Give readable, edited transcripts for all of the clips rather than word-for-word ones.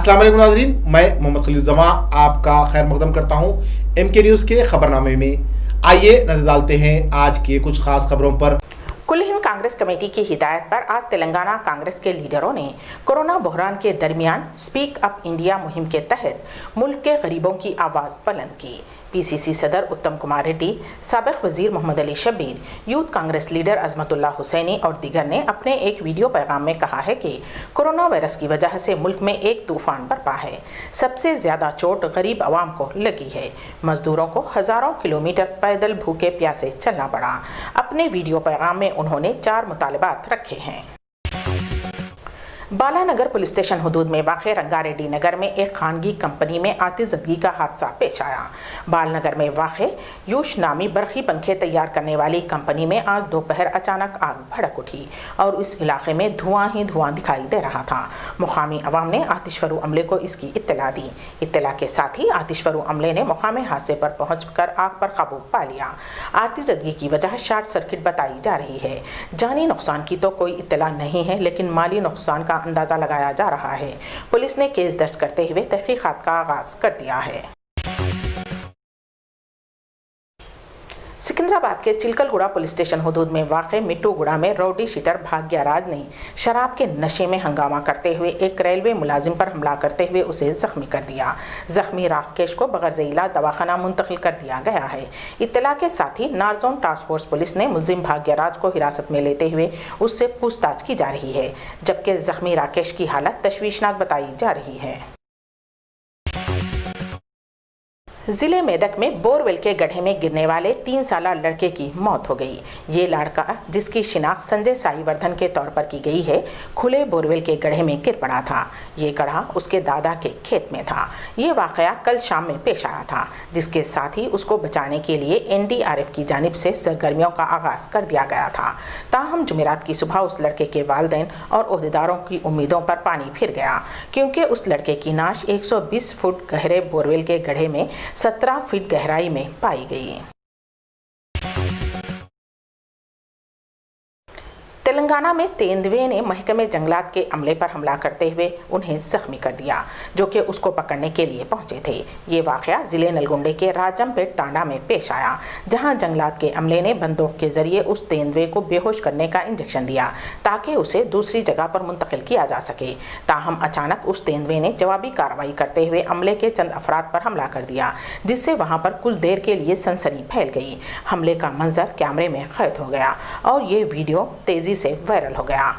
अस्सलाम वालेकुम नाज़रीन, मैं मोहम्मद खलीलुज़्ज़मा आपका खैर मकदम करता हूँ MK न्यूज़ के खबरनामे में। आइए नजर डालते हैं आज के कुछ खास खबरों पर। कुल हिंद कांग्रेस कमेटी की हिदायत पर आज तेलंगाना कांग्रेस के लीडरों ने कोरोना बहरान के दरमियान स्पीक अप इंडिया मुहिम के तहत मुल्क के गरीबों की आवाज़ बुलंद की। PCC सदर उत्तम कुमार रेड्डी, साबिक वजीर मोहम्मद अली शब्बीर, यूथ कांग्रेस लीडर अजमतुल्लाह हुसैनी और दीगर ने अपने एक वीडियो पैगाम में कहा है कि कोरोना वायरस की वजह से मुल्क में एक तूफान बरपा है। सबसे ज़्यादा चोट गरीब आवाम को लगी है। मजदूरों को हज़ारों किलोमीटर पैदल भूखे प्यासे चलना पड़ा। अपने वीडियो पैगाम में उन्होंने 4 मुतालबात रखे हैं। बालानगर पुलिस स्टेशन हदूद में वाक़ रंगारेड्डी नगर में एक खानगी कंपनी में आतिशज़दगी का हादसा पेश आया। बालनगर में वाक़ यूश नामी बरक़ी पंखे तैयार करने वाली कंपनी में आज दोपहर अचानक आग भड़क उठी और इस इलाके में धुआं ही धुआं दिखाई दे रहा था। मुकामी अवाम ने आतिशफरू अमले को इसकी इत्तला दी। इत्तला के साथ ही आतिशफरू अमले ने मुकामी हादसे पर पहुँच कर आग पर काबू पा लिया। आतिशज़दगी की वजह शार्ट सर्किट बताई जा रही है। जानी नुकसान की तो कोई इत्तला नहीं है, लेकिन माली नुकसान का अंदाजा लगाया जा रहा है। पुलिस ने केस दर्ज करते हुए तहकीकात का आगाज कर दिया है। सिकंदराबाद के चिलकलगुड़ा पुलिस स्टेशन हदूद में वाक़े मिट्टूगुड़ा में रौडी शीटर भाग्यराज ने शराब के नशे में हंगामा करते हुए एक रेलवे मुलाजिम पर हमला करते हुए उसे जख्मी कर दिया। जख्मी राकेश को बगैर इलाज दवाखाना मुंतकिल कर दिया गया है। इत्तला के साथ ही नारजोन टास्क फोर्स पुलिस ने मुलजिम भाग्यराज को हिरासत में लेते हुए उससे पूछताछ की जा रही है, जबकि जख्मी राकेश की हालत तशवीशनाक बताई जा रही है। जिले मेदक में बोरवेल के गड्ढे में गिरने वाले 3 साला लड़के की मौत हो गई। ये लड़का, जिसकी शिनाख्त संजय साईवर्धन के तौर पर की गई है, खुले बोरवेल के गड्ढे में गिर पड़ा था। ये गड्ढा उसके दादा के खेत में था। ये वाकया कल शाम में पेश आया था, जिसके साथ ही उसको बचाने के लिए NDRF की जानिब से सरगर्मियों का आगाज कर दिया गया था। ताहम जुमेरात की सुबह उस लड़के के वालिदैन और ओहदेदारों की उम्मीदों पर पानी फिर गया, क्योंकि उस लड़के की नाश 120 फुट गहरे बोरवेल के गड्ढे में 17 फीट गहराई में पाई गई। तेलंगाना में तेंदुए ने महकमे जंगलात के अमले पर हमला करते हुए उन्हें जख्मी कर दिया, जो कि उसको पकड़ने के लिए पहुंचे थे। ये वाकया जिले नलगुंडे के राजमपेट तांडा में पेश आया, जहां जंगलात के अमले ने बंदूक के जरिए उस तेंदुए को बेहोश करने का इंजेक्शन दिया ताकि उसे दूसरी जगह पर मुंतकिल किया जा सके। ताहम अचानक उस तेंदुए ने जवाबी कार्रवाई करते हुए अमले के चंद अफराद पर हमला कर दिया, जिससे वहां पर कुछ देर के लिए सनसनी फैल गई। हमले का मंजर कैमरे में कैद हो गया और ये वीडियो तेजी से वायरल हो गया।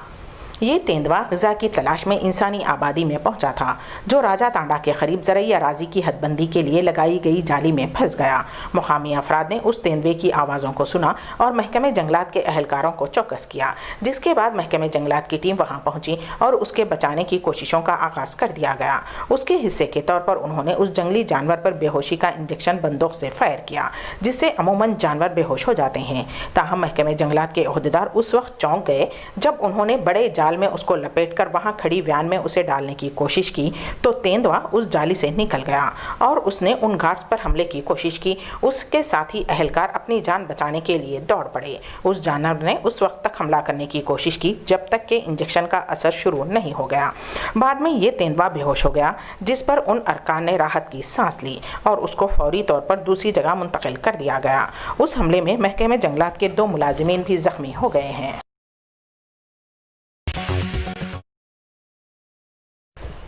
ये तेंदुआ ग़िज़ा की तलाश में इंसानी आबादी में पहुंचा था, जो राजा तांडा के करीब ज़रई अराज़ी की हदबंदी के लिए लगाई गई जाली में फंस गया। मुकामी अफराद ने उस तेंदुए की आवाज़ों को सुना और महकमे जंगलात के अहलकारों को चौकस किया, जिसके बाद महकमे जंगलात की टीम वहां पहुंची और उसके बचाने की कोशिशों का आगाज़ कर दिया गया। उसके हिस्से के तौर पर उन्होंने उस जंगली जानवर पर बेहोशी का इंजेक्शन बंदूक से फायर किया, जिससे अमूमन जानवर बेहोश हो जाते हैं। ताहम महकमे जंगलात के ओहदेदार उस वक्त चौंक गए जब उन्होंने बड़े जाल में उसको लपेटकर वहां खड़ी वैन में उसे डालने की कोशिश की, तो तेंदुआ उस जाली से निकल गया और उसने उन गार्ड्स पर हमले की कोशिश की। उसके साथ ही अहलकार अपनी जान बचाने के लिए दौड़ पड़े। उस जानवर ने उस वक्त तक हमला करने की कोशिश की जब तक कि इंजेक्शन का असर शुरू नहीं हो गया। बाद में ये तेंदुआ बेहोश हो गया, जिस पर उन अरकान ने राहत की सांस ली और उसको फौरी तौर पर दूसरी जगह मुंतकिल कर दिया गया। उस हमले में महकमे जंगलात के 2 मुलाजिमीन भी जख्मी हो गए हैं।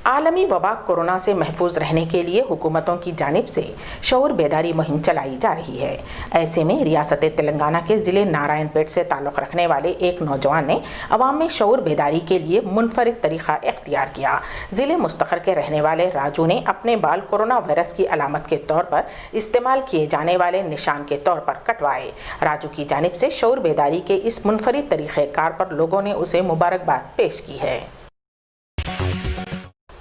आलमी वबा कोरोना से महफूज रहने के लिए हुकूमतों की जानिब से शऊर बेदारी मुहिम चलाई जा रही है। ऐसे में रियासत तेलंगाना के ज़िले नारायणपेट से ताल्लुक़ रखने वाले एक नौजवान ने अवाम में शऊर बेदारी के लिए मुनफरिद तरीक़ा इख्तियार किया। ज़िले मुस्तक़र के रहने वाले राजू ने अपने बाल कोरोना वायरस की अलामत के तौर पर इस्तेमाल किए जाने वाले निशान के तौर पर कटवाए। राजू की जानिब से शऊर बेदारी के इस मुनफरिद तरीक़ेकार पर लोगों ने उसे मुबारकबाद पेश की है।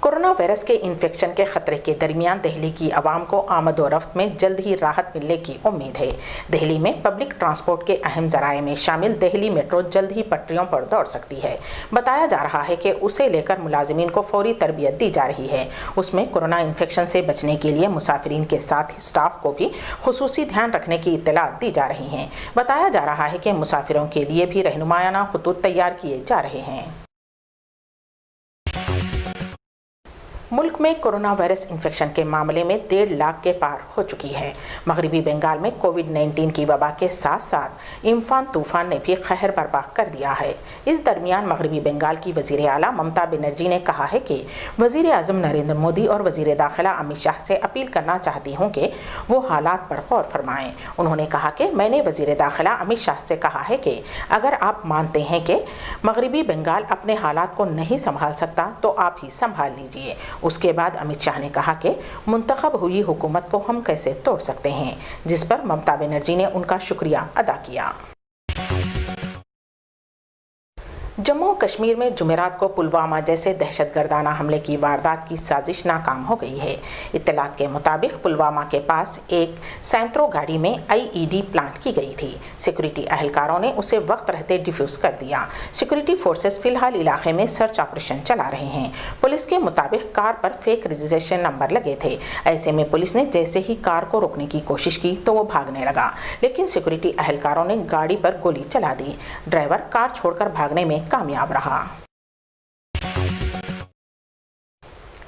कोरोना वायरस के इन्फेक्शन के खतरे के दरमियान दिल्ली की आवाम को आमद और रफ्त में जल्द ही राहत मिलने की उम्मीद है। दिल्ली में पब्लिक ट्रांसपोर्ट के अहम ज़राए में शामिल दिल्ली मेट्रो जल्द ही पटरियों पर दौड़ सकती है। बताया जा रहा है कि उसे लेकर मुलाजिमीन को फौरी तरबियत दी जा रही है। उसमें कोरोना इन्फेक्शन से बचने के लिए मुसाफिरीन के साथ ही स्टाफ को भी खुसूसी ध्यान रखने की इत्तलात दी जा रही हैं। बताया जा रहा है कि मुसाफिरों के लिए भी रहनुमायाना खुतूत तैयार किए जा रहे हैं। मुल्क में कोरोना वायरस इन्फेक्शन के मामले में 1.5 लाख के पार हो चुकी है। मगरबी बंगाल में कोविड-19 की वबा के साथ साथ इम्फान तूफान ने भी कहर बर्पा कर दिया है। इस दरमियान मगरबी बंगाल की वजीर आला ममता बनर्जी ने कहा है कि वजीर आजम नरेंद्र मोदी और वजीर दाखिला अमित शाह से अपील करना चाहती हूँ कि वो हालात पर गौर फरमाएं। उन्होंने कहा कि मैंने वजीर दाखिला अमित शाह से कहा है कि अगर आप मानते हैं कि मगरबी बंगाल अपने हालात को नहीं संभाल सकता तो आप ही संभाल लीजिए। उसके बाद अमित शाह ने कहा कि मुंतखब हुई हुकूमत को हम कैसे तोड़ सकते हैं, जिस पर ममता बनर्जी ने उनका शुक्रिया अदा किया। जम्मू कश्मीर में जुमेरात को पुलवामा जैसे दहशतगर्दाना हमले की वारदात की साजिश नाकाम हो गई है। इत्तलात के मुताबिक पुलवामा के पास एक सैंत्रो गाड़ी में आईईडी प्लांट की गई थी। सिक्योरिटी अहलकारों ने उसे वक्त रहते डिफ्यूज कर दिया। सिक्योरिटी फोर्सेस फिलहाल इलाके में सर्च ऑपरेशन चला रहे हैं। पुलिस के मुताबिक कार पर फेक रजिस्ट्रेशन नंबर लगे थे। ऐसे में पुलिस ने जैसे ही कार को रोकने की कोशिश की तो वो भागने लगा, लेकिन सिक्योरिटी अहलकारों ने गाड़ी पर गोली चला दी। ड्राइवर कार छोड़कर भागने में कामयाब रहा।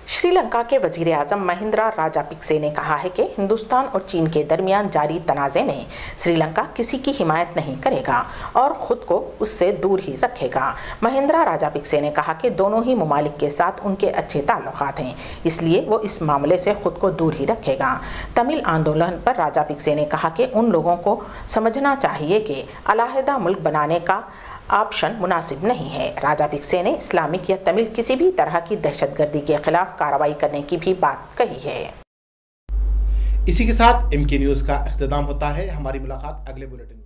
श्रीलंका के वजीर आजम महिंद्रा राजापिक्से ने कहा है कि हिंदुस्तान और चीन के दरमियान जारी तनाज़े में श्रीलंका किसी की हिमायत नहीं करेगा और खुद को उससे दूर ही रखेगा। महिंद्रा राजापिक्से ने कहा कि दोनों ही ममालिक के साथ उनके अच्छे ताल्लुकात हैं, इसलिए वो इस मामले से खुद को दूर ही रखेगा। तमिल आंदोलन पर राजापिक्से ने कहा कि उन लोगों को समझना चाहिए कि अलहदा मुल्क बनाने का ऑप्शन मुनासिब नहीं है। राजापिक्से ने इस्लामिक या तमिल किसी भी तरह की दहशतगर्दी के खिलाफ कार्रवाई करने की भी बात कही है। इसी के साथ MK न्यूज़ का इख्तिताम होता है। हमारी मुलाकात अगले बुलेटिन में।